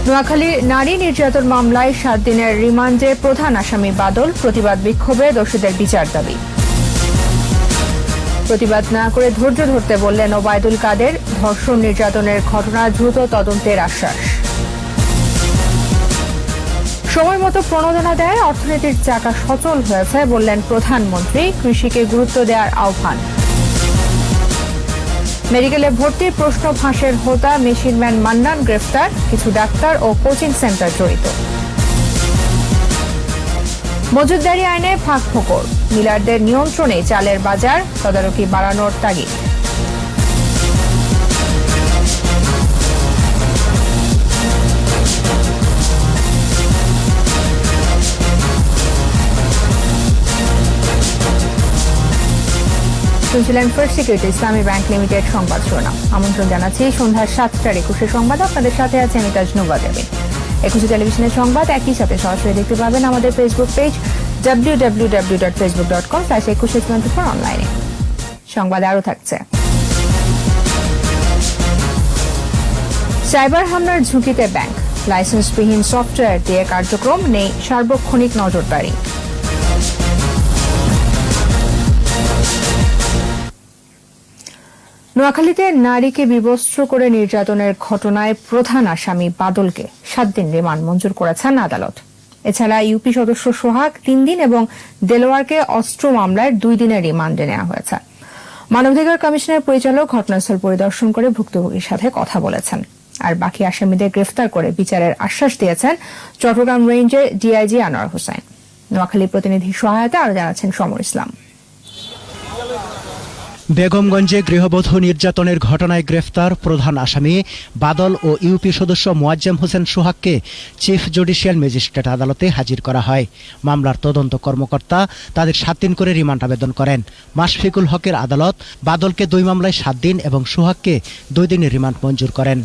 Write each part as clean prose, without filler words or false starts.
নোয়াখালীর নারী নির্যাতন মামলায় 7 দিনের রিমান্ডে প্রধান আসামি বাদল, প্রতিবাদ বিক্ষোভে দোষীদের বিচার দাবি। প্রতিবাদ না করে ধৈর্য ধরতে বললেন ওবায়দুল কাদের, ধর্ষণ নির্যাতনের ঘটনা দ্রুত তদন্তের আশ্বাস। সময় মতো প্রণোদনা দেয় অর্থনীতির চাকা সচল হয়েছে বললেন প্রধানমন্ত্রী, কৃষিকে গুরুত্ব দেওয়ার আহ্বান। মেডিকেলে ভর্তির প্রশ্ন ফাঁসের হোতা মেশিনম্যান মান্নান গ্রেফতার, কিছু ডাক্তার ও কোচিং সেন্টার জড়িত। মজুতদারি আইনে ফাঁকফোকর, মিলারদের নিয়ন্ত্রণে চালের বাজার, তদারকি বাড়ানোর তাগিদ। শুনছিলেন ফার্স্ট সিকিউরিটি ইসলামী ব্যাংক লিমিটেড সংবাদ শিরোনাম। আমন্ত্রণ জানাচ্ছি সন্ধ্যা 7টার 21 সংবাদ। আপনাদের সাথে আছে আমি তাজনুবা দেবী। 21 টেলিভিশনের সংবাদ একই সাথে সরাসরি দেখতে পাবেন আমাদের ফেসবুক পেজ www.facebook.com/2124 অনলাইনে। সংবাদ আরও থাকছে। সাইবার হামলার ঝুঁকিতে ব্যাংক, লাইসেন্সবিহীন সফটওয়্যার দিয়ে কার্যক্রম, নেই সার্বক্ষণিক নজরদারি। নোয়াখালীতে নারীকে বিবস্ত্র করে নির্যাতনের ঘটনায় প্রধান আসামি বাদলকে 7 দিন রিমান্ড মঞ্জুর করেছেন আদালত। এছাড়া ইউপি সদস্য সোহাগ 3 দিন এবং দেলোয়ারকে অস্ত্র মামলায় 2 দিনের রিমান্ডে নেওয়া হয়েছে। মানবাধিকার কমিশনের পরিচালক ঘটনাস্থল পরিদর্শন করে ভুক্তভোগীর সাথে কথা বলেছেন। আর বাকি আসামিদের গ্রেফতার করে বিচারের আশ্বাস দিয়েছেন চট্টগ্রাম রেঞ্জের ডিআইজি আনোয়ার হোসেন। নোয়াখালী প্রতিনিধি সহায়তা আরো জানাচ্ছেন সমর ইসলাম। বেগমগঞ্জে গৃহবধূ নির্যাতনের ঘটনায় গ্রেফতার প্রধান আসামি বাদল ও ইউপি সদস্য মোয়াজ্জেম হোসেন সোহাগকে চিফ জুডিশিয়াল ম্যাজিস্ট্রেট আদালতে হাজির করা হয়। মামলার তদন্ত কর্মকর্তা তাদের 7 দিন করে রিমান্ড আবেদন করেন। মাশফিকুল হকের আদালত বাদলকে 2 মামলায় 7 দিন এবং সোহাগকে 2 দিনের রিমান্ড মঞ্জুর করেন।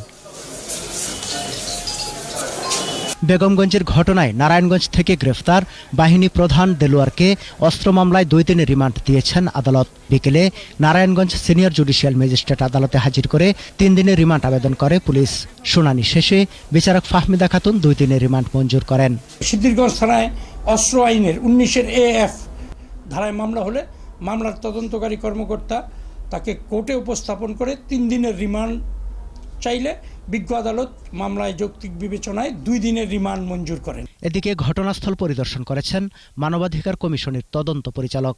বেগমগঞ্জের ঘটনায় নারায়ণগঞ্জ থেকে গ্রেফতার বাহিনী প্রধান দেলোয়ারকে অস্ত্র মামলায় 2 দিনের রিমান্ড দিয়েছেন আদালত। বিকেলে নারায়ণগঞ্জ সিনিয়র জুডিশিয়াল ম্যাজিস্ট্রেট আদালতে হাজির করে 3 দিনের রিমান্ড আবেদন করে পুলিশ। শুনানি শেষে বিচারক ফাহমিদা খাতুন 2 দিনের রিমান্ড মঞ্জুর করেন। সিদ্দিরগঞ্জ থানায় অস্ত্র আইনের 19-এর AF ধারায় মামলা হলে মামলার তদন্তকারী কর্মকর্তা তাকে কোর্টে উপস্থাপন করে 3 দিনের রিমান্ড চাইলে বিজ্ঞ আদালত মামলায় যৌক্তিক বিবেচনায় 2 দিনের রিমান্ড মঞ্জুর করেন। এদিকে ঘটনাস্থল পরিদর্শন করেছেন মানবাধিকার কমিশনের তদন্ত পরিচালক।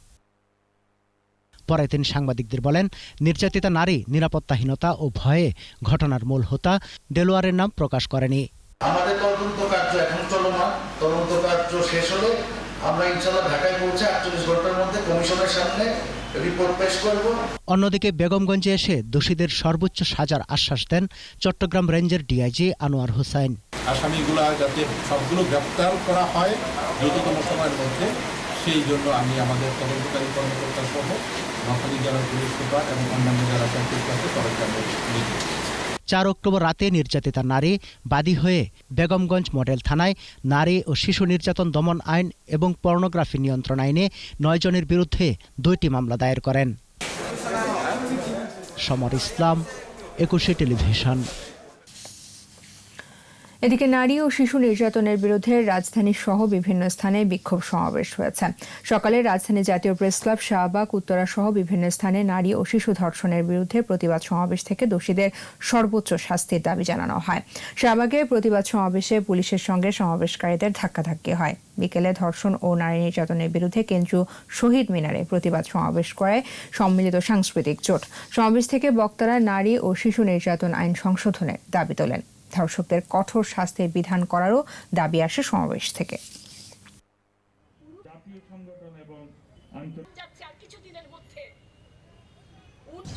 পরে তিনি সাংবাদিকদের বলেন, নির্যাতিতা নারী নিরাপত্তাহীনতা ও ভয়ে ঘটনার মূল হোতা দেলোয়ারের নাম প্রকাশ করেনি। আমাদের তদন্ত কার্য এখন চলমান, তদন্ত কার্য শেষ হলে আমরা ইনশাআল্লাহ ঢাকায় পৌঁছে 48 ঘন্টার মধ্যে কমিশনের সামনে রিপোর্ট পেশ করব। অন্যদিকে বেগমগঞ্জে এসে দোষীদের সর্বোচ্চ সাজার আশ্বাস দেন চট্টগ্রাম রেঞ্জের ডিআইজি আনোয়ার হোসেন। আসামিগুলা যাতে সবগুলো গ্রেপ্তার করা হয় দ্রুততম সময়ের মধ্যে, সেই জন্য আমি আমাদের তদন্তকারী কর্মকর্তা সহ নোয়াখালী জেলার পুলিশ সুপার এবং অন্যান্য যারা সম্পৃক্ত আছে সবাইকে আমি নির্দেশ। 4 অক্টোবর রাতে নির্যাতিতা নারী বাদী হয়ে বেগমগঞ্জ মডেল থানায় নারী ও শিশু নির্যাতন দমন আইন এবং পর্নোগ্রাফি নিয়ন্ত্রণ আইনে 9 জনের বিরুদ্ধে 2টি মামলা দায়ের করেন। সমর ইসলাম, 21 টেলিভিশন। এদিকে নারী ও শিশু নির্যাতনের বিরুদ্ধে রাজধানী সহ বিভিন্ন স্থানে বিক্ষোভ সমাবেশ হয়েছে। সকালে রাজধানী জাতীয় প্রেস ক্লাব, শাহবাগ, উত্তরা সহ বিভিন্ন স্থানে নারী ও শিশু ধর্ষণের বিরুদ্ধে প্রতিবাদ সমাবেশ থেকে দোষীদের সর্বোচ্চ শাস্তির দাবি জানানো হয়। শাহবাগে প্রতিবাদ সমাবেশে পুলিশের সঙ্গে সমাবেশকারীদের ধাক্কাধাক্কি হয়। বিকেলে ধর্ষণ ও নারী নির্যাতনের বিরুদ্ধে কেন্দ্রীয় শহীদ মিনারে প্রতিবাদ সমাবেশ করে সম্মিলিত সাংস্কৃতিক জোট। সমাবেশ থেকে বক্তারা নারী ও শিশু নির্যাতন আইন সংশোধনের দাবি তোলেন। ধর্ষকদের কঠোর শাস্তির বিধান করারও দাবি আসে সমাবেশ থেকে।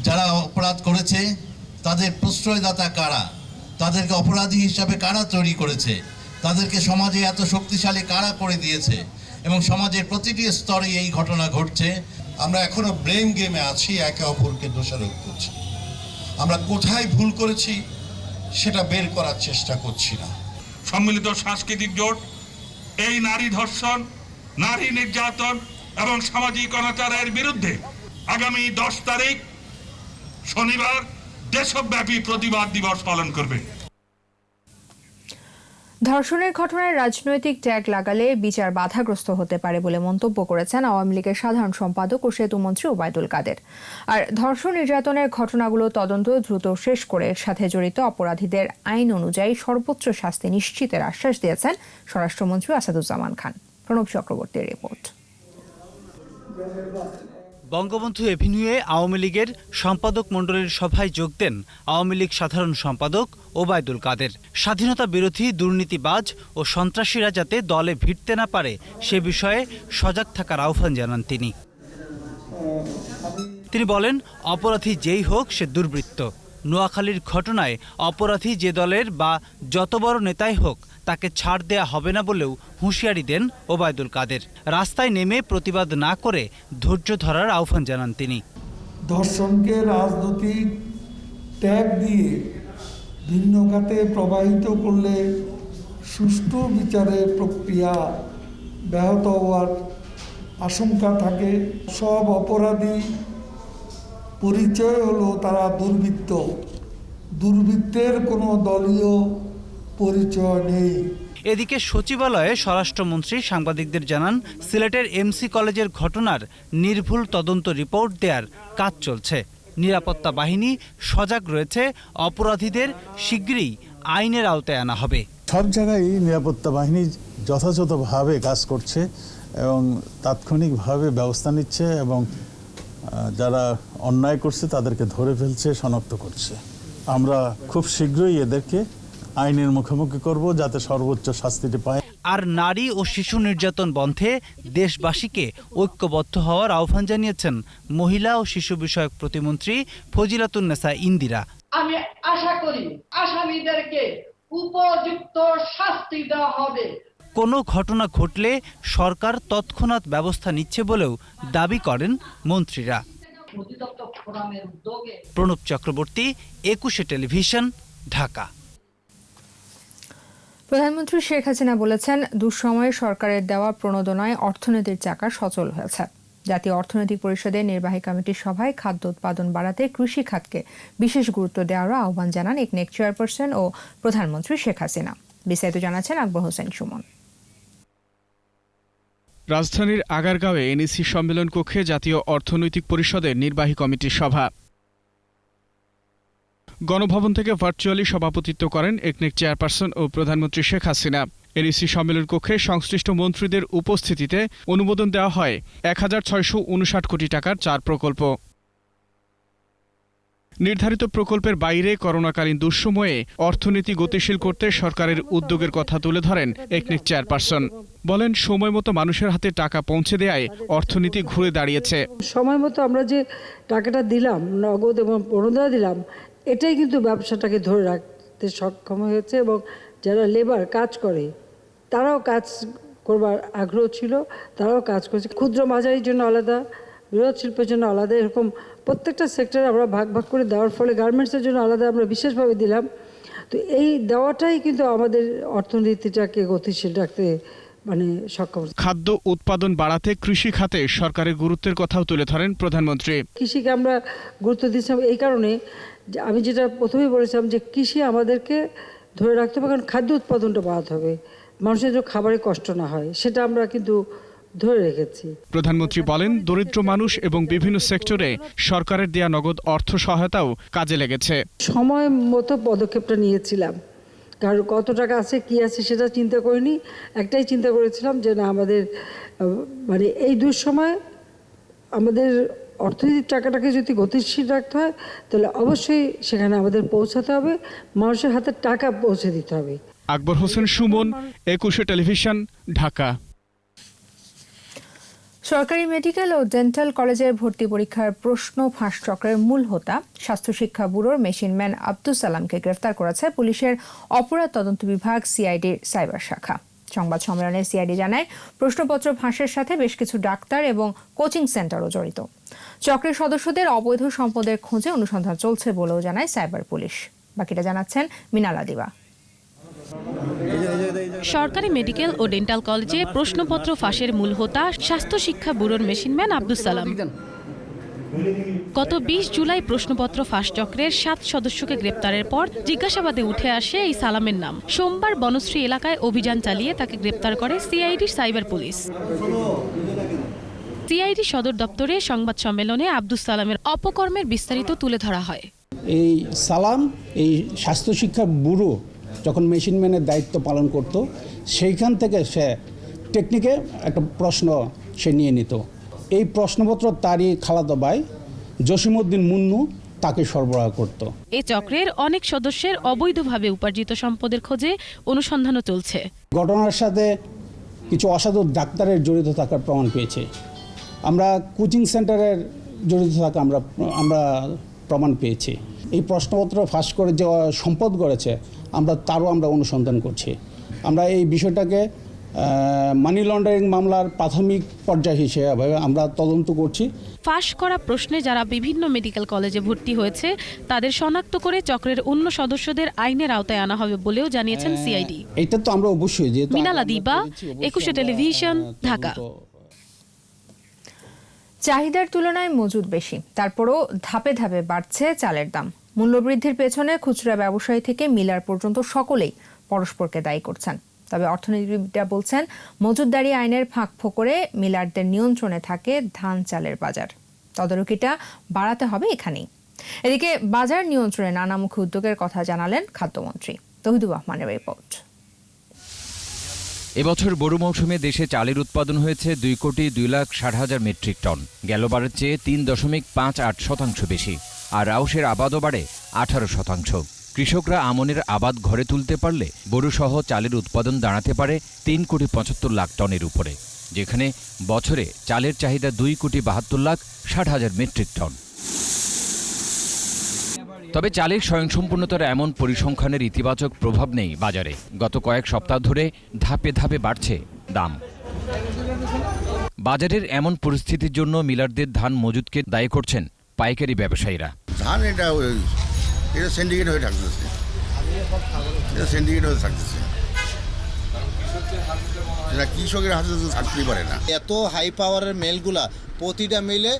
যারা অপরাধ করেছে তাদের প্রশ্রয়দাতা কারা, তাদেরকে অপরাধী হিসাবে কারা তৈরি করেছে, তাদেরকে সমাজে এত শক্তিশালী কারা করে দিয়েছে এবং সমাজের প্রতিটি স্তরে এই ঘটনা ঘটছে। আমরা এখনো ব্লেম গেমে আছি, একে অপরকে দোষারোপ করছি। আমরা কোথায় ভুল করেছি সেটা বের করার চেষ্টা করছি না। সম্মিলিত সাংস্কৃতিক জোট এই নারী ধর্ষণ, নারী নির্যাতন এবং সামাজিক অনাচারের বিরুদ্ধে আগামী 10 তারিখ শনিবার দেশব্যাপী প্রতিবাদ দিবস পালন করবে। ধর্ষণের ঘটনায় রাজনৈতিক ট্যাগ লাগালে বিচার বাধাগ্রস্ত হতে পারে বলে মন্তব্য করেছেন আওয়ামী লীগের সাধারণ সম্পাদক ও সেতুমন্ত্রী ওবায়দুল কাদের। আর ধর্ষণ নির্যাতনের ঘটনাগুলো তদন্ত দ্রুত শেষ করে এর সাথে জড়িত অপরাধীদের আইন অনুযায়ী সর্বোচ্চ শাস্তি নিশ্চিতের আশ্বাস দিয়েছেন স্বরাষ্ট্রমন্ত্রী আসাদুজ্জামান খান। প্রণব চক্রবর্তীর রিপোর্ট। বঙ্গবন্ধু এভিনিউয়ে আওয়ামী লীগের সম্পাদক মণ্ডলীর সভায় যোগ দেন আওয়ামী লীগ সাধারণ সম্পাদক ওবায়দুল কাদের। স্বাধীনতা বিরোধী, দুর্নীতিবাজ ও সন্ত্রাসীরা যাতে দলে ভিড়তে না পারে সে বিষয়ে সজাগ থাকার আহ্বান জানান তিনি বলেন, অপরাধী যেই হোক সে দুর্বৃত্ত। নোয়াখালীর ঘটনায় অপরাধী যে দলের বা যত বড় নেতাই হোক তাকে ছাড় দেয়া হবে না বলেও হুঁশিয়ারি দেন ওবায়দুল কাদের। রাস্তায় নেমে প্রতিবাদ না করে ধৈর্য ধরার আহ্বান জানান তিনি। ধর্ষণকে রাজনৈতিক ট্যাগ দিয়ে ভিন্ন খাতে প্রবাহিত করলে সুষ্ঠু বিচারের প্রক্রিয়া ব্যাহত হওয়ার আশঙ্কা থাকে। সব অপরাধী পরিচয় হলো তারা দুর্বৃত্ত। দুর্বৃত্তের কোনো দলীয় পরিচয় নেই। এদিকে সচিবালয়ে স্বরাষ্ট্রমন্ত্রী সাংবাদিকদের জানান, সিলেটের এমসি কলেজের ঘটনার নির্ভুল তদন্ত রিপোর্ট দেওয়ার কাজ চলছে। নিরাপত্তা বাহিনী সজাগ রয়েছে, অপরাধীদের শিগগিরই আইনের আওতায় আনা হবে। সব জায়গায় নিরাপত্তা বাহিনী যথাযথভাবে কাজ করছে এবং তাৎক্ষণিকভাবে ব্যবস্থা নিচ্ছে এবং যারা অন্যায় করছে তাদেরকে ধরে ফেলছে, শনাক্ত করছে। আমরা খুব শীঘ্রই এদেরকে আইনের মুখোমুখি করব যাতে সর্বোচ্চ শাস্তিটি পায়। আর নারী ও শিশু নির্যাতন বন্ধে দেশবাসীকে ঐক্যবদ্ধ হওয়ার আহ্বান জানিয়েছেন মহিলা ও শিশু বিষয়ক প্রতিমন্ত্রী ফজিলাতুন্নেসা ইন্দিরা। আমি আশা করি আসামিদেরকে উপযুক্ত শাস্তি দেওয়া হবে। কোনো ঘটনা ঘটলে সরকার তৎক্ষণাৎ ব্যবস্থা নিচ্ছে বলেও দাবি করেন মন্ত্রীরা। প্রণব চক্রবর্তী, 21 টেলিভিশন, ঢাকা। প্রধানমন্ত্রী শেখ হাসিনা বলেছেন, দুঃসময়ে সরকারের দেওয়া প্রণোদনায় অর্থনীতির চাকা সচল হয়েছে। জাতীয় অর্থনৈতিক পরিষদের নির্বাহী কমিটির সভায় খাদ্য উৎপাদন বাড়াতে কৃষি খাতকে বিশেষ গুরুত্ব দেওয়ারও আহ্বান জানান একনেক চেয়ারপারসন ও প্রধানমন্ত্রী শেখ হাসিনা। বিস্তারিত জানাচ্ছেন আকবর হোসেন সুমন। রাজধানীর আগারগাঁওয়ে এনইসি সম্মেলন কক্ষে জাতীয় অর্থনৈতিক পরিষদের নির্বাহী কমিটির সভা। গণভবন থেকে ভার্চুয়ালি সভাপতিত্ব করেন একনেক চেয়ারপারসন ও প্রধানমন্ত্রী শেখ হাসিনা। এনইসি সম্মেলন কক্ষে সংশ্লিষ্ট মন্ত্রীদের উপস্থিতিতে অনুমোদন দেওয়া হয় 1659 কোটি টাকার 4 প্রকল্প। নির্ধারিত প্রকল্পের বাইরে করোনাকালীন দুঃসময়ে অর্থনীতি গতিশীল করতে সরকারের উদ্যোগের কথা তুলে ধরেন একনেক চেয়ারপারসন। বলেন, সময় মতো মানুষের হাতে টাকা পৌঁছে দেয়ায় অর্থনীতি ঘুরে দাঁড়িয়েছে। সময় মতো আমরা যে টাকাটা দিলাম, নগদ এবং প্রণোদনা দিলাম, এটাই কিন্তু ব্যবসাটাকে ধরে রাখতে সক্ষম হয়েছে এবং যারা লেবার কাজ করে তারাও কাজ করবার আগ্রহ ছিল, তারাও কাজ করছে। ক্ষুদ্র মাঝারির জন্য আলাদা, বৃহৎ শিল্পের জন্য আলাদা, এরকম প্রত্যেকটা সেক্টরে আমরা ভাগ ভাগ করে দেওয়ার ফলে গার্মেন্টসের জন্য আলাদা আমরা বিশেষভাবে দিলাম। তো এই দেওয়াটাই কিন্তু আমাদের অর্থনীতিটাকে গতিশীল রাখতে সক্ষম। খাদ্য উৎপাদন বাড়াতে কৃষি খাতে সরকারের গুরুত্বের কথাও তুলে ধরেন প্রধানমন্ত্রী। কৃষিকে আমরা গুরুত্ব দিচ্ছিলাম এই কারণে যে আমি যেটা প্রথমেই বলেছিলাম যে কৃষি আমাদেরকে ধরে রাখতে হবে, কারণ খাদ্য উৎপাদনটা বাড়াতে হবে, মানুষের যে খাবারে কষ্ট না হয়, সেটা আমরা কিন্তু ধরে রেখেছি। প্রধানমন্ত্রী বলেন, দরিদ্র মানুষ এবং বিভিন্ন সেক্টরে সরকারের দেয়া নগদ অর্থ সহায়তাও কাজে লেগেছে। সময় মতো পদক্ষেপটা নিয়েছিলাম, কারণ কত টাকা আছে কি আছে সেটা চিন্তা করিনি। একটাই চিন্তা করেছিলাম যে না, আমাদের এই দুঃসময় আমাদের অর্থনীতির টাকাটাকে যদি গতিশীল রাখতে হয় তাহলে অবশ্যই সেখানে আমাদের পৌঁছাতে হবে, মানুষের হাতে টাকা পৌঁছে দিতে হবে। আকবর হোসেন সুমন, 21 টেলিভিশন, ঢাকা। সরকারি মেডিকেল ও ডেন্টাল কলেজের ভর্তি পরীক্ষার প্রশ্ন ফাঁস চক্রের মূল হোতা স্বাস্থ্য শিক্ষা ব্যুরোর মেশিনম্যান আব্দুস সালামকে গ্রেফতার করেছে পুলিশের অপরাধ তদন্ত বিভাগ সিআইডির সাইবার শাখা। সংবাদ সম্মেলনে সিআইডি জানায়, প্রশ্নপত্র ফাঁসের সাথে বেশ কিছু ডাক্তার এবং কোচিং সেন্টারও জড়িত। চক্রের সদস্যদের অবৈধ সম্পদের খোঁজে অনুসন্ধান চলছে বলেও জানায় সাইবার পুলিশ। বাকিটা জানাচ্ছেন মিনালা দিবা। সরকারি মেডিকেল ও ডেন্টাল কলেজে প্রশ্নপত্র ফাঁসের মূল হোতা স্বাস্থ্য শিক্ষা ব্যুরোর মেশিনম্যান আব্দুস সালাম। গত ২০ জুলাই প্রশ্নপত্র ফাঁস চক্রের ৭ সদস্যকে গ্রেপ্তারের পর জিজ্ঞাসাবাদে উঠে আসে এই সালামের নাম। সোমবার বনশ্রী এলাকায় অভিযান চালিয়ে তাকে গ্রেপ্তার করে সিআইডির সাইবার পুলিশ। সিআইডি সদর দপ্তরে সংবাদ সম্মেলনে আব্দুস সালামের অপকর্মের বিস্তারিত তুলে ধরা হয়। এই সালাম এই স্বাস্থ্য শিক্ষা ব্যুরো যখন মেশিনম্যানের দায়িত্ব পালন করত, সেইখান থেকে সে টেকনিকে একটা প্রশ্ন সে নিয়ে নিত। এই প্রশ্নপত্র তারই খালাতো ভাই জসিমউদ্দিন মুন্নু তাকে সরবরাহ করত। এই চক্রের অনেক সদস্যের অবৈধভাবে উপার্জিত সম্পদের খোঁজে অনুসন্ধানও চলছে। ঘটনার সাথে কিছু অসাধু ডাক্তারের জড়িত থাকার প্রমাণ পেয়েছে। আমরা কোচিং সেন্টারের জড়িত থাকা আমরা প্রমাণ পেয়েছি। এই প্রশ্নপত্র ফাঁস করে যে সম্পদ গড়েছে তারও আমরা অনুসন্ধান করছি। আমরা এই বিষয়টাকে মানি লন্ডারিং মামলার প্রাথমিক পর্যায় হিসেবে আমরা তদন্ত করছি। ফাঁস করা প্রশ্নে যারা বিভিন্ন মেডিকেল কলেজে ভর্তি হয়েছে তাদের শনাক্ত করে চক্রের অন্য সদস্যদের আইনের আওতায় আনা হবে বলেও জানিয়েছেন সিআইডি। এটা তো আমরা অবশ্যই, যেহেতু মিনালা দিবা, ২১ টেলিভিশন, ঢাকা। চাহিদার তুলনায় মজুদ বেশি, তারপরও ধাপে ধাপে বাড়ছে চালের দাম। মূল্যবৃদ্ধির পেছনে খুচরা ব্যবসায়ী থেকে মিলার পর্যন্ত সকলেই পরস্পরকে দায়ী করছেন। তবে অর্থনীতিবিদরা বলছেন, মজুতদারি আইনের ফাঁক ফোকরে মিলারদের নিয়ন্ত্রণে থাকে ধান চালের বাজার। তদারকিটা বাড়াতে হবে এখানেই। এদিকে বাজার নিয়ন্ত্রণে নানামুখী উদ্যোগের কথা জানালেন খাদ্যমন্ত্রী। তৌহিদুর রহমানের রিপোর্ট। এবছর বোরো মৌসুমে দেশে চালের উৎপাদন হয়েছে ২,২,৬০,০০০ মেট্রিক টন, গেলবারের চেয়ে ৩.৫৮% বেশি। আর আউশের আবাদও বাড়ে 18%। কৃষকরা আমনের আবাদ ঘরে তুলতে পারলে বোরোসহ চালের উৎপাদন দাঁড়াতে পারে ৩,৭৫,০০,০০০ টনের উপরে, যেখানে বছরে চালের চাহিদা ২,৭২,৬০,০০০ মেট্রিক টন। তবে চালের স্বয়ংসম্পূর্ণতার এমন পরিসংখ্যানের ইতিবাচক প্রভাব নেই বাজারে। গত কয়েক সপ্তাহ ধরে ধাপে ধাপে বাড়ছে দাম। বাজারের এমন পরিস্থিতির জন্য মিলারদের ধান মজুদকে দায়ী করছেন পাইকারি ব্যবসায়ীরা। ধান এটা সিন্ডিকেট হয়ে থাকতেছে, কৃষকের হাতে তো থাকতেই পারে না। এত হাই পাওয়ারের মেলগুলা প্রতিটা মিলে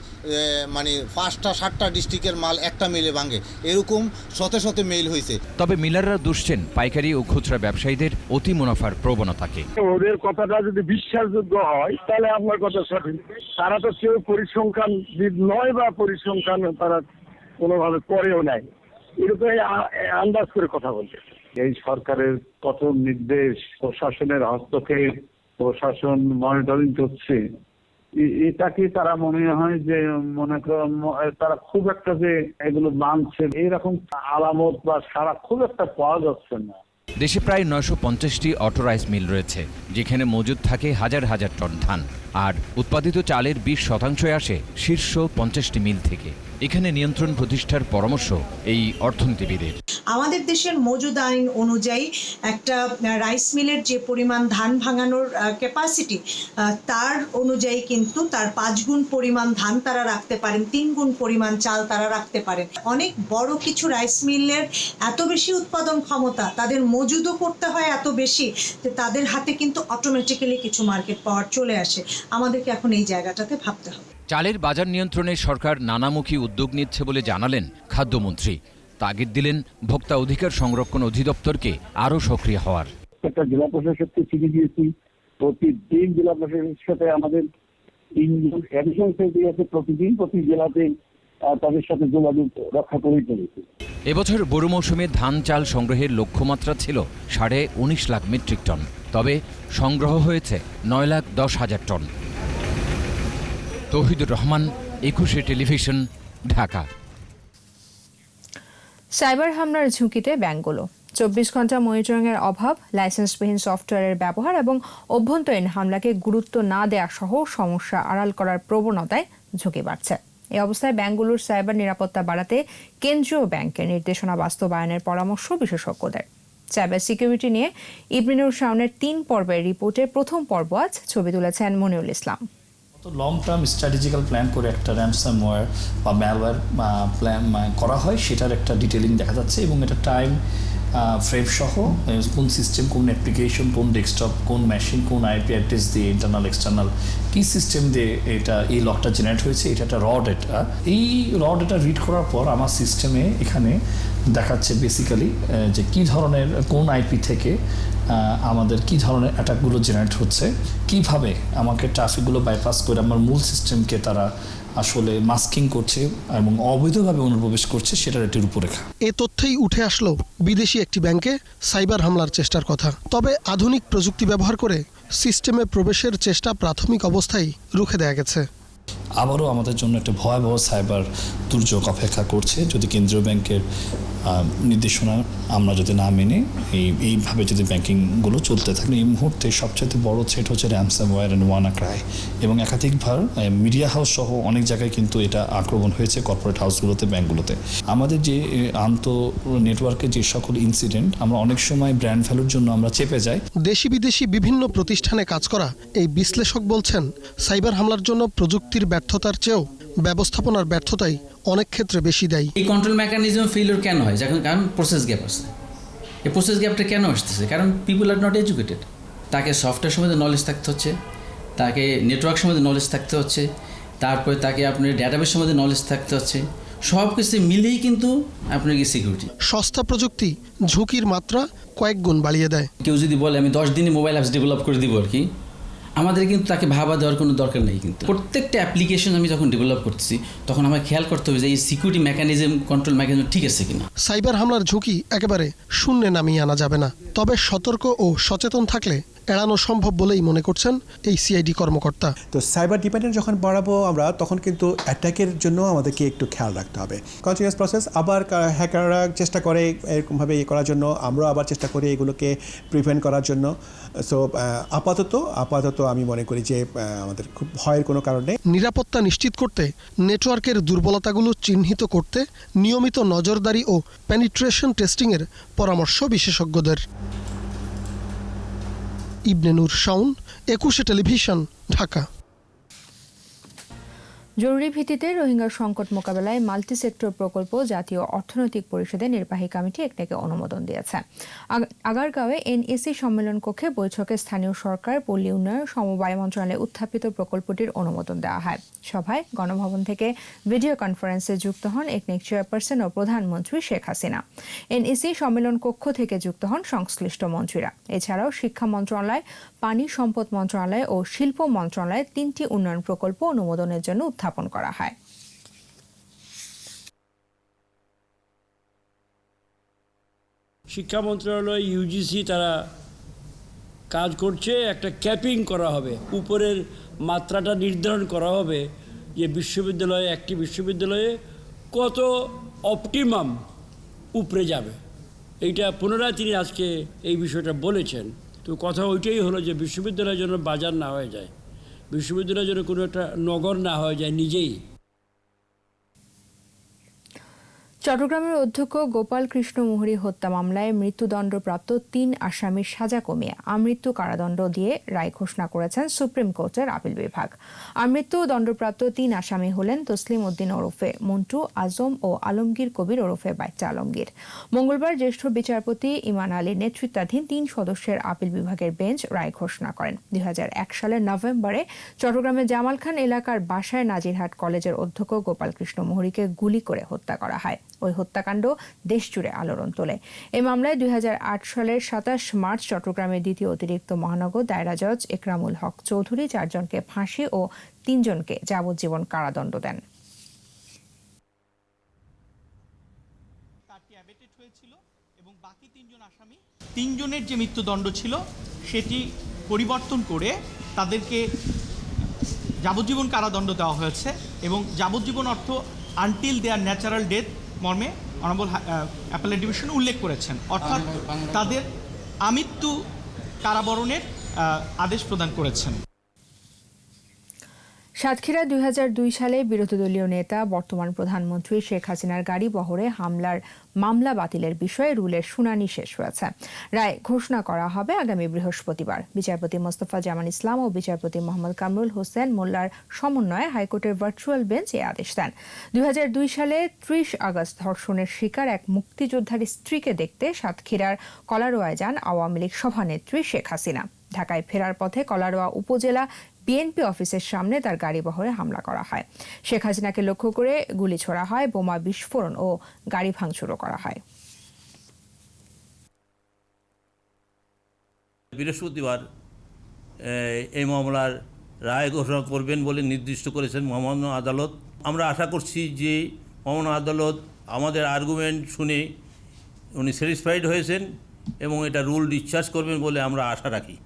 মানে 5টা 7টা ডিস্ট্রিক্টের মাল একটা মিলে ভাঙে, এরকম শতে শতে মেল হয়েছে। তবে মিলাররা দুষছেন পাইকারি ও খুচরা ব্যবসায়ীদের অতি মুনাফার প্রবণতাকে। ওদের কথাটা যদি বিশ্বাসযোগ্য হয় তাহলে আপনার কথা সঠিক। তারা তো কেউ পরিসংখ্যানবিদ নয় বা পরিসংখ্যান তারা কোনোভাবে করেও নাই, এরকম আন্দাজ করে কথা বলছে। এই সরকারের কঠোর নির্দেশ, প্রশাসনের হস্তক্ষেপ, প্রশাসন মনিটরিং করছে, এটাকে তারা মনে হয় যে তারা খুব একটা যে এগুলো মানছে এরকম আলামত বা সারা খুব একটা পাওয়া যাচ্ছে না। দেশে প্রায় ৯৫০টি অটো রাইস মিল রয়েছে, যেখানে মজুদ থাকে হাজার হাজার টন ধান। আর উৎপাদিত চালের ২০% আসে শীর্ষ ৫০টি মিল থেকে। এখানে নিয়ন্ত্রণ প্রতিষ্ঠার পরামর্শ এই অর্থনীতিবিদের। আমাদের দেশের মজুদ আইন অনুযায়ী একটা রাইস মিলের যে পরিমাণ ধান ভাঙানোর ক্যাপাসিটি, তার অনুযায়ী কিন্তু তার 5 গুণ পরিমাণ ধান তারা রাখতে পারেন, 3 গুণ পরিমাণ চাল তারা রাখতে পারেন। অনেক বড় কিছু রাইস মিলের এত বেশি উৎপাদন ক্ষমতা, তাদের মজুদও করতে হয় এত বেশি যে তাদের হাতে কিন্তু অটোমেটিক্যালি কিছু মার্কেট পাওয়ার চলে আসে। আমাদেরকে এখন এই জায়গাটাতে ভাবতে হবে। চালের বাজার নিয়ন্ত্রণে সরকার নানামুখী উদ্যোগ নিচ্ছে বলে জানালেন খাদ্যমন্ত্রী। তাগিদ দিলেন ভোক্তা অধিকার সংরক্ষণ অধিদপ্তরকে আরও সক্রিয় হওয়ার। একটা জেলা প্রশাসককে চিঠি দিয়েছি, প্রতিদিন জেলা প্রশাসকের সাথে আমাদের 3 জন অ্যাডিশনাল সেক্রেটারি আছে, প্রতিদিন প্রতি জেলাতে তাদের সাথে যোগাযোগ রক্ষা করেই চলেছে। এবছর বোরো মৌসুমে ধান চাল সংগ্রহের লক্ষ্যমাত্রা ছিল 19.5 লাখ মেট্রিক টন, তবে সংগ্রহ হয়েছে 9,10,000 টন। তৌহিদুর রহমান, 21 টেলিভিশন, ঢাকা। সাইবার হামলার ঝুঁকিতে ব্যাংকগুলো। 24 ঘন্টা মনিটরিংয়ের অভাব, লাইসেন্সবিহীন সফটওয়্যারের ব্যবহার এবং অভ্যন্তরীণ হামলাকে গুরুত্ব না দেওয়া সহ সমস্যা আড়াল করার প্রবণতায় ঝুঁকি বাড়ছে। এই অবস্থায় ব্যাংকগুলোর সাইবার নিরাপত্তা বাড়াতে কেন্দ্রীয় ব্যাংকের নির্দেশনা বাস্তবায়নের পরামর্শ বিশেষজ্ঞদের। সাইবার সিকিউরিটি নিয়ে ইবরিনুর শাওনের 3 পর্বের রিপোর্টের প্রথম পর্ব আজ ছবি তুলেছেন মনিউল ইসলাম। লং টার্ম স্ট্র্যাটেজিক্যাল প্ল্যান করে একটা র্যানসামওয়্যার বা ম্যালওয়্যার প্ল্যান করা হয়, সেটার একটা ডিটেলিং দেখা যাচ্ছে এবং এটা টাইম ফ্রেম সহ কোন সিস্টেম, কোন অ্যাপ্লিকেশন, কোন ডেস্কটপ, কোন মেশিন, কোন আইপি অ্যাড্রেস দিয়ে ইন্টারনাল এক্সটার্নাল কী সিস্টেম দিয়ে এই লকটা জেনারেট হয়েছে, এটা একটা র ডেটা। এই র ডেটা রিড করার পর আমার সিস্টেমে এখানে দেখাচ্ছে বেসিক্যালি যে কী ধরনের কোন আইপি থেকে আমাদের কী ধরনের অ্যাটাকগুলো জেনারেট হচ্ছে, কিভাবে আমাকে ট্রাফিকগুলো বাইপাস করে আমার মূল সিস্টেমকে তারা আসলে মাস্কিং করছে এবং অবৈধভাবে অনুপ্রবেশ করছে, সেটার একটি রূপরেখা। এ তথ্যেই উঠে আসলো বিদেশি একটি ব্যাংকে সাইবার হামলার চেষ্টার কথা। তবে আধুনিক প্রযুক্তি ব্যবহার করে সিস্টেমে প্রবেশের চেষ্টা প্রাথমিক অবস্থায় রুখে দেয়া গেছে। আবারও আমাদের জন্য একটা ভয়াবহ সাইবার দুর্যোগ অপেক্ষা করছে যদি কেন্দ্রীয় ব্যাংকের নির্দেশনা আমরা যদি না মেনে এইভাবে যদি ব্যাংকিংগুলো চলতে থাকে। এই মুহূর্তে সবচেয়ে বড় থ্রেট হচ্ছে র্যানসামওয়্যার অ্যান্ড ওয়ানাক্রাই, এবং একাধিকবার মিডিয়া হাউস সহ অনেক জায়গায় কিন্তু এটা আক্রমণ হয়েছে কর্পোরেট হাউসগুলোতে, ব্যাংকগুলোতে। আমাদের যে নেটওয়ার্কের যে সকল ইনসিডেন্ট আমরা অনেক সময় ব্র্যান্ড ভ্যালুর জন্য আমরা চেপে যাই। দেশি বিদেশি বিভিন্ন প্রতিষ্ঠানে কাজ করা এই বিশ্লেষক বলছেন, সাইবার হামলার জন্য প্রযুক্তির ব্যর্থতার চেয়েও ব্যবস্থাপনার ব্যর্থতাই অনেক ক্ষেত্রে বেশি দায়ী। এই কন্ট্রোল মেকানিজম ফেলিওর কেন হয়? কারণ প্রসেস গ্যাপ আছে। এই প্রসেস গ্যাপটা কেন আসতেছে? কারণ পিপুল আর নট এডুকেটেড। তাকে সফটওয়্যার সম্বন্ধে নলেজ থাকতে হচ্ছে, তাকে নেটওয়ার্ক সম্বন্ধে নলেজ থাকতে হচ্ছে, তারপরে তাকে আপনার ডেটাবেস সম্বন্ধে নলেজ থাকতে হচ্ছে। সব কিছু মিলেই কিন্তু আপনার কি সিকিউরিটি। সস্তা প্রযুক্তি ঝুঁকির মাত্রা কয়েক গুণ বাড়িয়ে দেয়। কেউ যদি বলে আমি 10 দিনে মোবাইল অ্যাপস ডেভেলপ করে দিব আর কি, আমাদের কিন্তু তাকে ভাবা দেওয়ার কোনো দরকার নেই। কিন্তু প্রত্যেকটা অ্যাপ্লিকেশন আমি যখন ডেভেলপ করতেছি তখন আমার খেয়াল করতে হবে যে এই সিকিউরিটি মেকানিজম, কন্ট্রোল মেকানিজম ঠিক আছে কিনা। সাইবার হামলার ঝুঁকি একেবারে শূন্যে নামিয়ে আনা যাবে না, তবে সতর্ক ও সচেতন থাকলে এড়ানো সম্ভব বলেই মনে করছেন এই সিআইডি কর্মকর্তা। তো সাইবার ডিপেন্ডেন্ট যখন বাড়াবো আমরা, তখন কিন্তু অ্যাটাকের জন্য আমাদেরকে একটু খেয়াল রাখতে হবে। কন্টিনিউয়াস প্রসেস, আবার হ্যাকাররা চেষ্টা করে এরকমভাবে করার জন্য, আমরাও আবার চেষ্টা করি এগুলোকে প্রিভেন্ট করার জন্য। সো আপাতত আমি মনে করি যে আমাদের খুব ভয়ের কোনো কারণ নেই। নিরাপত্তা নিশ্চিত করতে নেটওয়ার্কের দুর্বলতাগুলো চিহ্নিত করতে নিয়মিত নজরদারি ও পেনিট্রেশন টেস্টিংয়ের পরামর্শ বিশেষজ্ঞদের। ইবনে নূর শাওন, 21 টেলিভিশন, ঢাকা। জরুরি ভিত্তিতে রোহিঙ্গা সংকট মোকাবেলায় মাল্টি সেক্টর প্রকল্প জাতীয় অর্থনৈতিক পরিষদের নির্বাহী কমিটি একটাকে অনুমোদন দিয়েছে। আগারগাঁওয়ে এনএসি সম্মেলন কক্ষে বৈঠকে স্থানীয় সরকার, পল্লী উন্নয়ন, সমবায় মন্ত্রণালয়ে উত্থাপিত প্রকল্পটির অনুমোদন দেওয়া হয়। সভায় গণভবন থেকে ভিডিও কনফারেন্সে যুক্ত হন একনেক চেয়ারপারসন ও প্রধানমন্ত্রী শেখ হাসিনা। এনএসি সম্মেলন কক্ষ থেকে যুক্ত হন সংশ্লিষ্ট মন্ত্রীরা। এছাড়াও শিক্ষা মন্ত্রণালয়, পানি সম্পদ মন্ত্রণালয় ও শিল্প মন্ত্রণালয়ে 3টি উন্নয়ন প্রকল্প অনুমোদনের জন্য উত্থাপন করা হয়। শিক্ষা মন্ত্রণালয়, ইউজিসি তারা কাজ করছে। একটা ক্যাপিং করা হবে, উপরের মাত্রাটা নির্ধারণ করা হবে যে একটি বিশ্ববিদ্যালয়ে কত অপটিমাম উপরে যাবে। এইটা পুনরায় তিনি আজকে এই বিষয়টা বলেছেন। তো কথা ওইটাই হলো যে বিশ্ববিদ্যালয়ের জন্য বাজার না হয়ে যায়, বিশ্ববিদ্যালয়ের জন্য কোনো একটা নগর না হয়ে যায় নিজেই। চট্টগ্রামের অধ্যক্ষ গোপাল কৃষ্ণ মুহুরী হত্যা মামলায় মৃত্যুদণ্ডপ্রাপ্ত 3 আসামির সাজা কমিয়ে আমৃত্যু কারাদণ্ড দিয়ে রায় ঘোষণা করেছেন সুপ্রিম কোর্টের আপিল বিভাগ। আমৃত্যু দণ্ডপ্রাপ্ত 3 আসামি হলেন তসলিম উদ্দিন ওরফে মন্টু, আজম ও আলমগীর কবির ওরফে বাচ্চা আলমগীর। মঙ্গলবার জ্যেষ্ঠ বিচারপতি ইমান আলীর নেতৃত্বাধীন 3 সদস্যের আপিল বিভাগের বেঞ্চ রায় ঘোষণা করেন। 2001 সালের নভেম্বরে চট্টগ্রামের জামাল খান এলাকার বাসায় নাজিরহাট কলেজের অধ্যক্ষ গোপাল কৃষ্ণ মুহুরীকে গুলি করে হত্যা করা হয়। ওই হত্যাকাণ্ড দেশজুড়ে আলোড়ন তোলে। এই মামলায় 2008 সালের 27 মার্চ চট্টগ্রামের দ্বিতীয় অতিরিক্ত মহানগর দায়রা জজ একরামুল হক চৌধুরী 4 জনকে ফাঁসি ও 3 জনকে যাবজ্জীবন কারাদণ্ড দেন। এবং বাকি 3 জনের যে মৃত্যুদণ্ড ছিল সেটি পরিবর্তন করে তাদেরকে যাবজ্জীবন কারাদণ্ড দেওয়া হয়েছে। এবং যাবজ্জীবন অর্থ আনটিল দেয়ার ন্যাচারাল ডেথ মর্মে অনারেবল অ্যাপেলেট ডিভিশন উল্লেখ করেছেন, অর্থাৎ তাদের আমৃত্যু কারাবরণের আদেশ প্রদান করেছেন। সাতক্ষীরা 2002 সালে বিরোধী দলীয় নেতা বর্তমান প্রধানমন্ত্রী শেখ হাসিনার গাড়ি বহরে হামলার মামলা বাতিলের বিষয়ে রুলের শুনানি শেষ হয়েছে। রায় ঘোষণা করা হবে আগামী বৃহস্পতিবার। বিচারপতি মোস্তফা জামান ইসলাম ও বিচারপতি মোহাম্মদ কামরুল হোসেন মোল্লার সমন্বয়ে হাইকোর্টের ভার্চুয়াল বেঞ্চ এই আদেশ দেন। 2002 সালে 30 আগস্ট ধর্ষণের শিকার এক মুক্তিযোদ্ধার স্ত্রীকে দেখতে সাতক্ষীরার কলারোয়ায় যান আওয়ামী লীগ সভানেত্রী শেখ হাসিনা। ঢাকায় ফেরার পথে কলারোয়া উপজেলা বিএনপি অফিসের সামনে তার গাড়ি বহরে হামলা করা হয়। শেখ হাসিনাকে লক্ষ্য করে গুলি ছোড়া হয়, বোমা বিস্ফোরণ ও গাড়ি ভাঙচুরও করা হয়। বৃহস্পতিবার এই মামলার রায় ঘোষণা করবেন বলে নির্দিষ্ট করেছেন মহামান্য আদালত। আমরা আশা করছি যে মহামান্য আদালত আমাদের আর্গুমেন্ট শুনে উনি স্যাটিসফাইড হয়েছেন এবং এটা রুল ডিসচার্জ করবেন বলে আমরা আশা রাখি।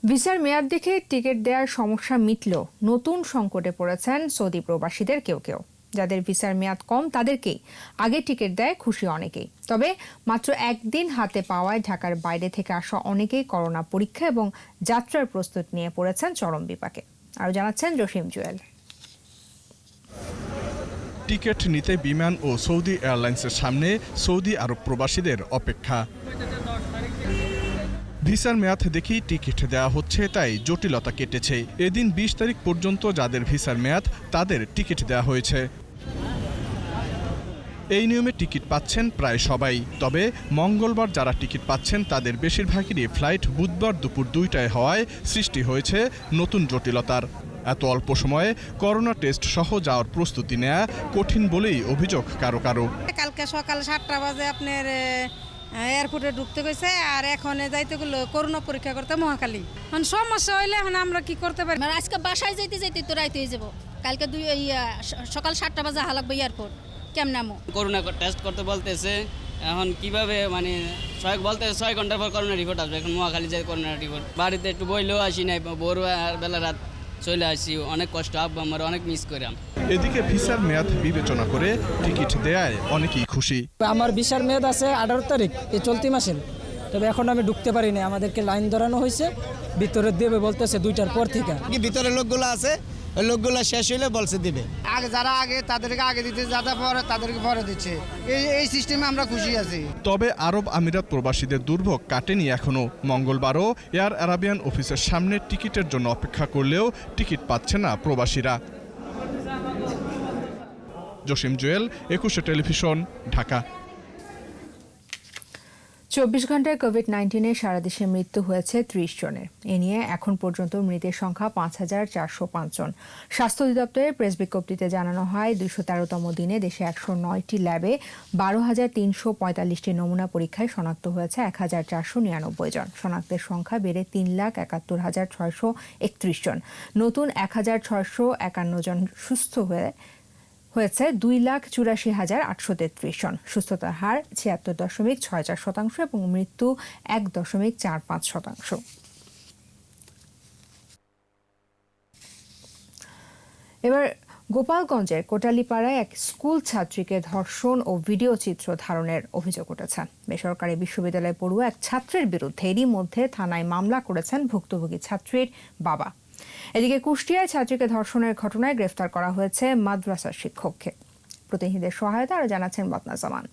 ভিসার মেয়াদ দেখে টিকিট দেওয়ার সমস্যা মিটলেও নতুন সংকটে পড়েছেন সৌদি প্রবাসীদের কেউ কেউ। যাদের ভিসার মেয়াদ কম তাদেরকেই আগে টিকিট দেয় খুশি অনেকেই। তবে মাত্র একদিন হাতে পাওয়ায় ঢাকার বাইরে থেকে আসা অনেকেই করোনা পরীক্ষা এবং যাত্রার প্রস্তুতি নিয়ে পড়েছেন চরম বিপাকে। আরও জানাচ্ছেন জসিম জুয়েল। টিকিট নিতে বিমান ও সৌদি এয়ারলাইন্সের সামনে সৌদি আরব প্রবাসীদের অপেক্ষা। ভিসার মেয়াদ দেখেই টিকিট দেওয়া হচ্ছে, তাই জটিলতা কেটেছে। এদিন 20 তারিখ পর্যন্ত যাদের ভিসার মেয়াদ তাদের টিকিট দেওয়া হয়েছে। এই নিয়মে টিকিট পাচ্ছেন প্রায় সবাই। তবে মঙ্গলবার যারা টিকিট পাচ্ছেন তাদের বেশিরভাগেরই ফ্লাইট বুধবার দুপুর 2টায় হওয়ায় সৃষ্টি হয়েছে নতুন জটিলতার। এত অল্প সময়ে করোনা টেস্ট সহ যাওয়ার প্রস্তুতি নেওয়া কঠিন বলেই অভিযোগ কারো কারো। কালকে সকাল 7টা বাজে আপনার এয়ারপোর্টে ঢুকতে গেছে, আর এখন যাইতে গেলো করোনা পরীক্ষা করতে মহাকালী। এখন সমস্যা হইলে এখন আমরা কি করতে পারি? আজকে বাসায় যাইতে যাইতে তো রাইতে হয়ে যাবো। কালকে সকাল 7টা বাজে হালাকবো এয়ারপোর্ট, কেমন নামো? করোনা টেস্ট করতে বলতেছে, এখন কিভাবে মানে বলতে 6 ঘন্টা পর করোনা রিপোর্ট আসবে। এখন মহাখালী যায় করোনা রিপোর্ট। বাড়িতে একটু বইলেও আসি নাই, ভোর বেলা রাত চলে আসি। অনেক কষ্ট, আব্বা আমার অনেক মিস করাম। এদিকে ভিসার মেয়াদ বিবেচনা করে টিকিট দেয়ায় অনেকেই খুশি। আমার ভিসার মেয়াদ আছে 18 তারিখ এই চলতি মাসের, তবে এখন আমি ঢুকতে পারিনি। আমাদেরকে লাইন ধরানো হয়েছে, ভিতরে দেবে বলতেছে 2টার পর থেকে। ভিতরে লোকগুলো আছে, ওই লোকগুলো শেষ হইলে বলছে দিবে। আগে যারা আগে তাদেরকে আগে দিতে, যারা পরে তাদেরকে পরে দিচ্ছে। এই সিস্টেমে আমরা খুশি আছি। তবে আরব আমিরাত প্রবাসীদের দুর্ভোগ কাটেনি এখনো। মঙ্গলবারও এয়ার আরাবিয়ান অফিসের সামনে টিকিটের জন্য অপেক্ষা করলেও টিকিট পাচ্ছে না প্রবাসীরা। জসিম জুয়েল, 21 টেলিভিশন, ঢাকা। 24 ঘন্টায় কোভিড-19 সারা দেশে মৃত্যু হয়েছে 30 জনের। এ নিয়ে এখন পর্যন্ত মৃতের সংখ্যা 5405 জন। স্বাস্থ্য অধিদপ্তরের প্রেস বিজ্ঞপ্তিতে জানানো হয় 213তম দিনে দেশে 109টি ল্যাবে 12,345টি নমুনা পরীক্ষায় শনাক্ত হয়েছে 1499 জন। শনাক্তের সংখ্যা বেড়ে 3,71,631 জন। নতুন 1,651 জন সুস্থ হয়েছে 2,84,833 জন। সুস্থতার হার 76.64% এবং মৃত্যু 1.45%। এবার গোপালগঞ্জের কোটালীপাড়ায় এক স্কুল ছাত্রীকে ধর্ষণ ও ভিডিও চিত্র ধারণের অভিযোগ উঠেছে। বেসরকারি বিশ্ববিদ্যালয় পড়ুয়া এক ছাত্রের বিরুদ্ধে এরই মধ্যে থানায় মামলা করেছেন ভুক্তভোগী ছাত্রীর বাবা। এদিকে কুষ্টিয়ায় ছাত্রীকে ধর্ষণের ঘটনায় গ্রেফতার করা হয়েছে মাদ্রাসার শিক্ষককে। প্রতিনিধিদের সহায়তা আরও জানাচ্ছেন বদনা জামান।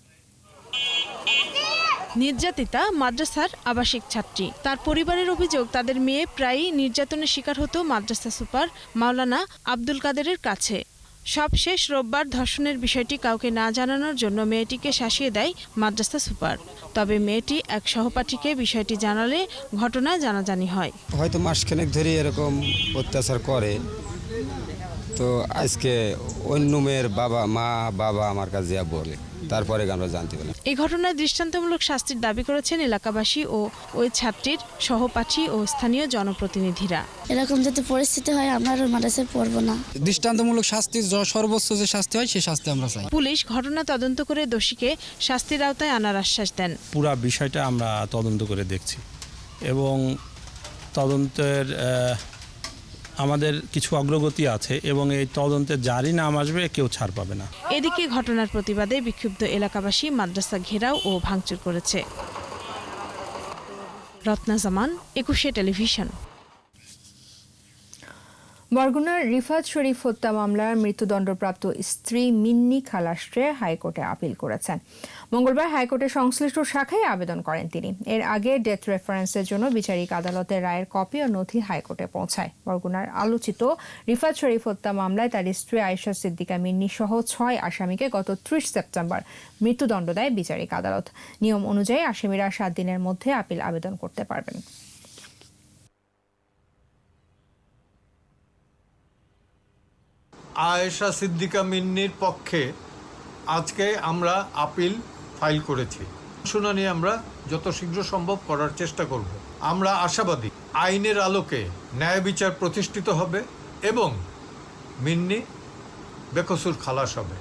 নির্যাতিতা মাদ্রাসার আবাসিক ছাত্রী। তার পরিবারের অভিযোগ, তাদের মেয়ে প্রায়ই নির্যাতনের শিকার হতো মাদ্রাসা সুপার মাওলানা আব্দুল কাদেরের কাছে। সবশেষ রোববার ধর্ষণের বিষয়টি কাউকে না জানানোর জন্য মেয়েটিকে শাসিয়ে দেয় মাদ্রাসা সুপার। তবে মেয়েটি এক সহপাঠীকে বিষয়টি জানালে ঘটনা জানাজানি হয়। হয়তো মাসখানেক ধরে এরকম অত্যাচার করে, তো আজকে অন্য মেয়ের বাবা আমার কাছে যা বলে, তারপরে আমরা জানতে পারলাম। এই ঘটনায় দৃষ্টান্তমূলক শাস্তির দাবি করেছেন এলাকাবাসী ও ওই ছাত্রীর সহপাঠী ও স্থানীয় জনপ্রতিনিধিরা। এরকম যদি পরিস্থিতি হয় আমরা আর মাদ্রাসায় পড়বো না। দৃষ্টান্তমূলক শাস্তি, সর্বোচ্চ যে শাস্তি হয় সেই শাস্তি আমরা চাই। পুলিশ ঘটনা তদন্ত করে দোষীকে শাস্তির আওতায় আনার আশ্বাস দেন। পুরো বিষয়টা আমরা তদন্ত করে দেখছি এবং তদন্তের আমাদের কিছু অগ্রগতি আছে এবং এই তদন্তে যারই নাম আসবে কেউ ছাড় পাবে না। এদিকে ঘটনার প্রতিবাদে বিক্ষুব্ধ এলাকাবাসী মাদ্রাসা ঘেরাও ও ভাঙচুর করেছে। রত্না জামান, 21 টেলিভিশন। বরগুনার রিফাত শরীফ হত্যা মামলার মৃত্যুদণ্ডপ্রাপ্ত স্ত্রী মিন্নি খালাস্ট্রে হাইকোর্টে আপিল করেছেন। মঙ্গলবার হাইকোর্টের সংশ্লিষ্ট শাখায় আবেদন করেন তিনি। এর আগে ডেথ রেফারেন্সের জন্য বিচারিক আদালতের রায়ের কপি ও নথি হাইকোর্টে পৌঁছায়। বরগুনার আলোচিত রিফাত শরীফ হত্যা মামলায় তার স্ত্রী আয়েশা সিদ্দিকা মিন্নি সহ 6 আসামিকে গত 30 সেপ্টেম্বর মৃত্যুদণ্ড দেয় বিচারিক আদালত। নিয়ম অনুযায়ী আসামিরা 7 দিনের মধ্যে আপিল আবেদন করতে পারবেন। আয়েশা সিদ্দিকা মিন্নির পক্ষে আজকে আমরা আপিল ফাইল করেছি। শুনানি আমরা যত শীঘ্র সম্ভব করার চেষ্টা করব। আমরা আশাবাদী আইনের আলোকে ন্যায় বিচার প্রতিষ্ঠিত হবে এবং মিন্নি বেকসুর খালাস হবে।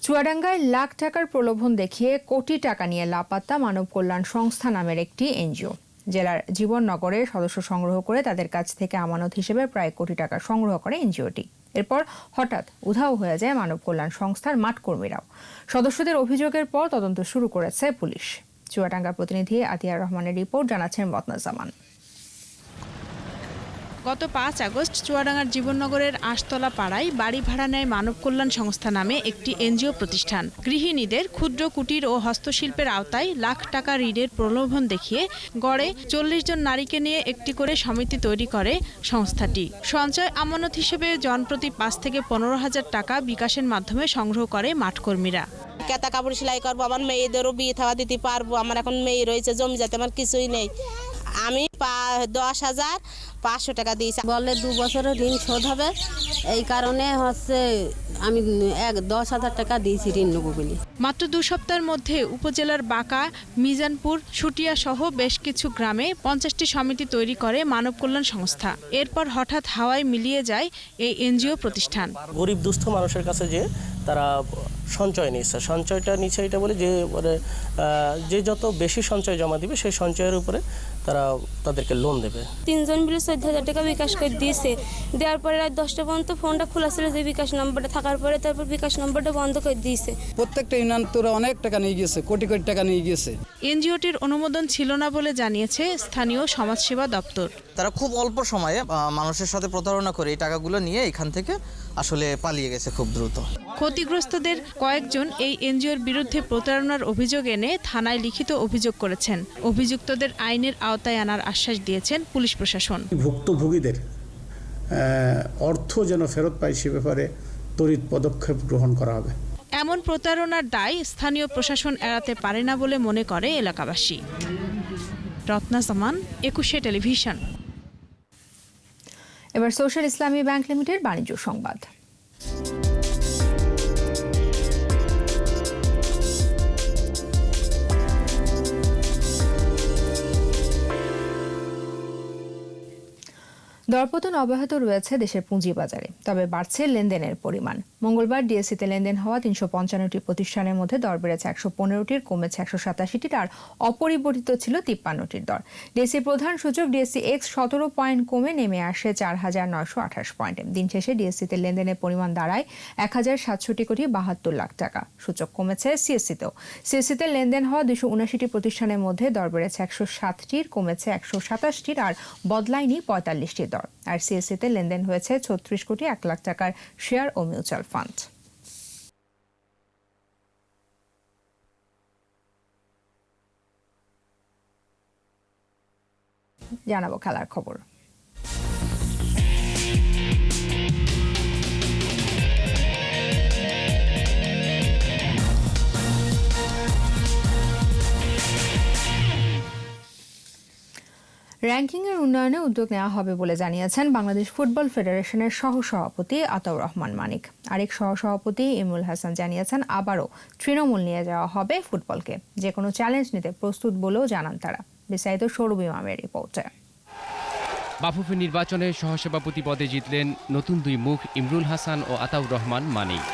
চুয়াডাঙ্গায় লাখ টাকার প্রলোভন দেখিয়ে কোটি টাকা নিয়ে লাপাত্তা মানব কল্যাণ সংস্থা নামের একটি এনজিও। জেলার জীবননগরে সদস্য সংগ্রহ করে তাদের কাছ থেকে আমানত হিসেবে প্রায় কোটি টাকা সংগ্রহ করে এনজিওটি। এরপর হঠাৎ উধাও হয়ে যায় মানব কল্যাণ সংস্থার মাঠকর্মীরাও। সদস্যদের অভিযোগের পর তদন্ত শুরু করেছে পুলিশ। চুয়াডাঙ্গা প্রতিনিধি আতিয়ার রহমানের রিপোর্ট, জানাচ্ছেন মতনাজামান। গত 5 আগস্ট চুয়াডাঙ্গার জীবননগরের আশতলা পাড়ায় বাড়ি ভাড়া নেয় মানব কল্যাণ সংস্থা নামে একটি এনজিও প্রতিষ্ঠান। গৃহিণীদের ক্ষুদ্র কুটির ও হস্তশিল্পের আওতায় লাখ টাকা ঋণের প্রলোভন দেখিয়ে গড়ে 40 জন নারীকে নিয়ে একটি করে সমিতি তৈরি করে সংস্থাটি। সঞ্চয় আমানত হিসেবে জনপ্রতি 5 থেকে 15,000 টাকা বিকাশের মাধ্যমে সংগ্রহ করে মাঠকর্মীরা। কেতা কাপড় সেলাই করবো, আমার মেয়েদেরও বিয়ে থাওয়া দিতে পারবো। আমার এখন মেয়ে রয়েছে, জমি যাতে আমার কিছুই নেই। আমি 10,500 টাকা দিয়েছি। বলে 2 বছরের ঋণ শোধ হবে, এই কারণে আমি 10,000 টাকা দিয়েছি ঋণ নেবো বলে। মাত্র 2 সপ্তাহের মধ্যে উপজেলার বাঁকা, মিজানপুর, শুটিয়া সহ বেশ কিছু গ্রামে 50টি সমিতি তৈরি করে মানব কল্যাণ সংস্থা। এরপর হঠাৎ হাওয়ায় মিলিয়ে যায় এই এনজিও প্রতিষ্ঠান। গরিব দুস্থ মানুষের কাছে যে তারা সঞ্চয় নিচ্ছে, সঞ্চয়টা নিচ্ছে এটা বলে যে যত বেশি সঞ্চয় জমা দিবে সেই সঞ্চয়ের উপরে তারা তাদেরকে লোন দেবে। 3 জন মিলে 14,000 টাকা বিকাশ করে দিয়েছে। দেওয়ার পরে রাত 10টা পর্যন্ত ফোনটা খোলা ছিল, যে বিকাশ নম্বরটা থাকার পরে তারপর বিকাশ নম্বরটা বন্ধ করে দিয়েছে। প্রত্যেকটা ইউনিয়ন তোরা অনেক টাকা নিয়ে গিয়েছে, কোটি কোটি টাকা নিয়ে গিয়েছে। এনজিওটির অনুমোদন ছিল না বলে জানিয়েছে স্থানীয় সমাজসেবা দপ্তর। তারা খুব অল্প সময়ে মানুষের সাথে প্রতারণা করে এই টাকাগুলো নিয়ে এখান থেকে আসলে পালিয়ে গেছে খুব দ্রুত। ক্ষতিগ্রস্তদের কয়েকজন এই এনজিওর বিরুদ্ধে প্রতারণার অভিযোগ এনে থানায় লিখিত অভিযোগ করেছেন। অভিযুক্তদের আইনের আওতায় আনার আশ্বাস দিয়েছেন পুলিশ প্রশাসন। ভুক্তভোগীদের অর্থ যেন ফেরত পায় সে ব্যাপারে তড়িৎ পদক্ষেপ গ্রহণ করা হবে। এমন প্রতারণার দায় স্থানীয় প্রশাসন এড়াতে পারে না বলে মনে করে এলাকাবাসী। রত্না জামান, 21 টেলিভিশন। এবার সোশ্যাল ইসলামী ব্যাংক লিমিটেড বাণিজ্য সংবাদ। দরপতন অব্যাহত রয়েছে দেশের পুঁজিবাজারে, তবে বাড়ছে লেনদেনের পরিমাণ। মঙ্গলবার ডিএসসিতে লেনদেন হওয়া 355টি প্রতিষ্ঠানের মধ্যে দর বেড়েছে 115টির, কমেছে 187টির, আর অপরিবর্তিত ছিল 53টির দর। ডিএসসি প্রধান সূচক ডিএসসি এক্স 17 পয়েন্ট কমে নেমে আসে 4,928 পয়েন্টে। দিন শেষে ডিএসসিতে লেনদেনের পরিমাণ দাঁড়ায় 1,772 লাখ টাকা। সূচক কমেছে সিএসসিতেও। সিএসসিতে লেনদেন হওয়া 279টি প্রতিষ্ঠানের মধ্যে দর বেড়েছে 107টির, কমেছে 127টির, আর বদলায়নি 45টির দর। আর সিএসসিতে লেনদেন হয়েছে 36 কোটি 1 লাখ টাকার শেয়ার ও মিউচুয়াল ফান্ড। জানাবো খেলার খবর। র্যাঙ্কিংয়ের উন্নয়নে উদ্যোগ নেওয়া হবে বলে জানিয়েছেন বাংলাদেশ ফুটবল ফেডারেশনের সহসভাপতি আতাউর রহমান মানিক। আরেক সহসভাপতি ইমরুল হাসান জানিয়েছেন আবারও তৃণমূল নিয়ে যাওয়া হবে ফুটবলকে, যে কোনো চ্যালেঞ্জ নিতে প্রস্তুত বলেও জানান তারা। বিস্তারিত সৌরভ ইমামের রিপোর্টে। বাফুফে নির্বাচনে সহসভাপতি পদে জিতলেন নতুন 2 মুখ ইমরুল হাসান ও আতাউর রহমান মানিক।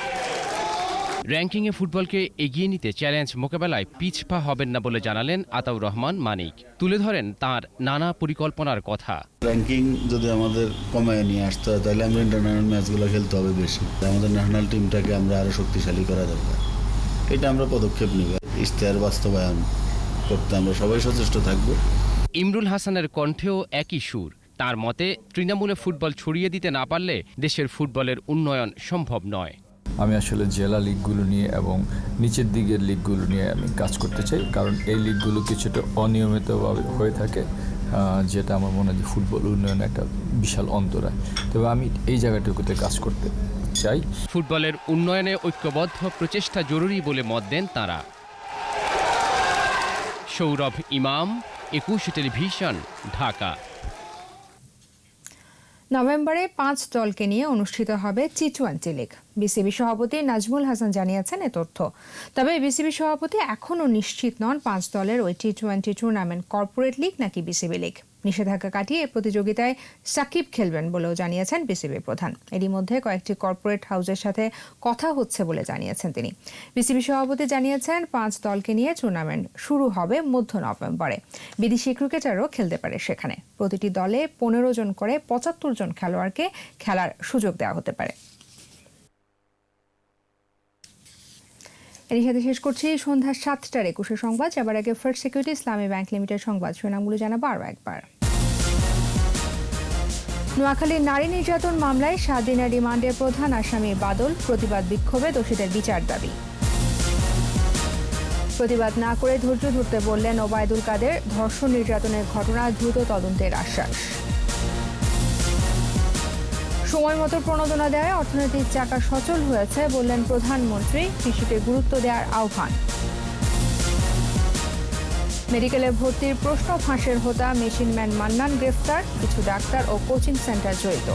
র্যাঙ্কিংয়ে ফুটবলকে এগিয়ে নিতে চ্যালেঞ্জ মোকাবেলায় পিছপা হবেন না বলে জানালেন আতাউর রহমান মানিক। তুলে ধরেন তার নানা পরিকল্পনার কথা। র্যাঙ্কিং যদি আমাদের কমায় নিয়ে আসতে হয় তাহলে আমরা ইন্টারন্যাশনাল ম্যাচগুলো খেলতে হবে বেশি। আমাদের ন্যাশনাল টিমটাকে আমরা আরও শক্তিশালী করা দরকার, এটা আমরা পদক্ষেপ নেব। ইশতেহার বাস্তবায়ন করতে আমরা সবাই সচেষ্ট থাকব। ইমরুল হাসানের কণ্ঠেও একই সুর। তার মতে তৃণমূলে ফুটবল ছড়িয়ে দিতে না পারলে দেশের ফুটবলের উন্নয়ন সম্ভব নয়। আমি আসলে জেলা লিগগুলো নিয়ে এবং নিচের দিকের লিগগুলো নিয়ে আমি কাজ করতে চাই, কারণ এই লিগগুলো কিছুটা অনিয়মিতভাবে হয়ে থাকে, যেটা আমার মনে হয় যে ফুটবল উন্নয়নে একটা বিশাল অন্তরায়। তবে আমি এই জায়গাটুকুতে কাজ করতে চাই। ফুটবলের উন্নয়নে ঐক্যবদ্ধ প্রচেষ্টা জরুরি বলে মত দেন তারা। সৌরভ ইমাম, 21 টেলিভিশন, ঢাকা। নভেম্বরে 5 দলকে নিয়ে অনুষ্ঠিত হবে টি-20 লিগ। বিসিবি সভাপতি নাজমুল হাসান জানিয়েছেন এ তথ্য। তবে বিসিবি সভাপতি এখনও নিশ্চিত নন 5 দলের ওই টি-20 টুর্নামেন্ট কর্পোরেট লিগ নাকি বিসিবি লিগ। নিষেধাজ্ঞা কাটিয়ে এই প্রতিযোগিতায় সাকিব খেলবেন বলেও জানিয়েছেন বিসিবি প্রধান। এরই মধ্যে কয়েকটি কর্পোরেট হাউসের সাথে কথা হচ্ছে বলে জানিয়েছেন তিনি। বিসিবি সভাপতি জানিয়েছেন 5 দলকে নিয়ে টুর্নামেন্ট শুরু হবে মধ্য নভেম্বরে। বিদেশি ক্রিকেটারও খেলতে পারে সেখানে। প্রতিটি দলে 15 জন করে 75 জন খেলোয়াড়কে খেলার সুযোগ দেওয়া হতে পারে। এর সাথে শেষ করছি সন্ধ্যা 7টার 21 সংবাদ। যাবার আগে ফার্স্ট সিকিউরিটি ইসলামী ব্যাংক লিমিটেড সংবাদ শিরোনামগুলো জানাবো আরও একবার। নোয়াখালীর নারী নির্যাতন মামলায় 7 দিনের রিমান্ডের প্রধান আসামি বাদল। প্রতিবাদ বিক্ষোভে দোষীদের বিচার দাবি। প্রতিবাদ না করে ধৈর্য ধরতে বললেন ওবায়দুল কাদের। ধর্ষণ নির্যাতনের ঘটনা দ্রুত তদন্তের আশ্বাস। সময় মতো প্রণোদনা দেয় অর্থনৈতিক চাকা সচল হয়েছে বললেন প্রধানমন্ত্রী। কৃষিতে গুরুত্ব দেওয়ার আহ্বান। মেডিকেলে ভর্তির প্রশ্ন ফাঁসের হোতা মেশিনম্যান মান্নান গ্রেফতার। কিছু ডাক্তার ও কোচিং সেন্টার জড়িত।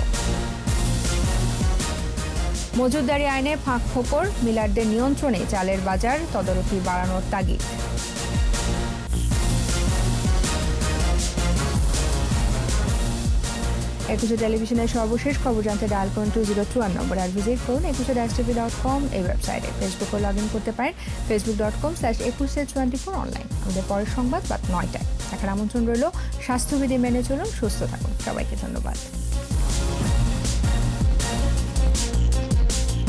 মজুতদারি আইনে ফাঁক ফোকর, মিলারদের নিয়ন্ত্রণে চালের বাজার, তদারকি বাড়ানোর তাগিদ। একুশে টেলিভিশনের সর্বশেষ খবর জানতে ডায়াল করুন 2021 নম্বর আর ভিজিট করুন ekushe-tv.com এই ওয়েবসাইটে। ফেসবুকে লগ ইন করতে পারেন facebook.com/ekushe24 অনলাইন। আমাদের পরের সংবাদ রাত 9টায় দেখার আমন্ত্রণ রইল। স্বাস্থ্যবিধি মেনে চলুন, সুস্থ থাকুন। সবাইকে ধন্যবাদ।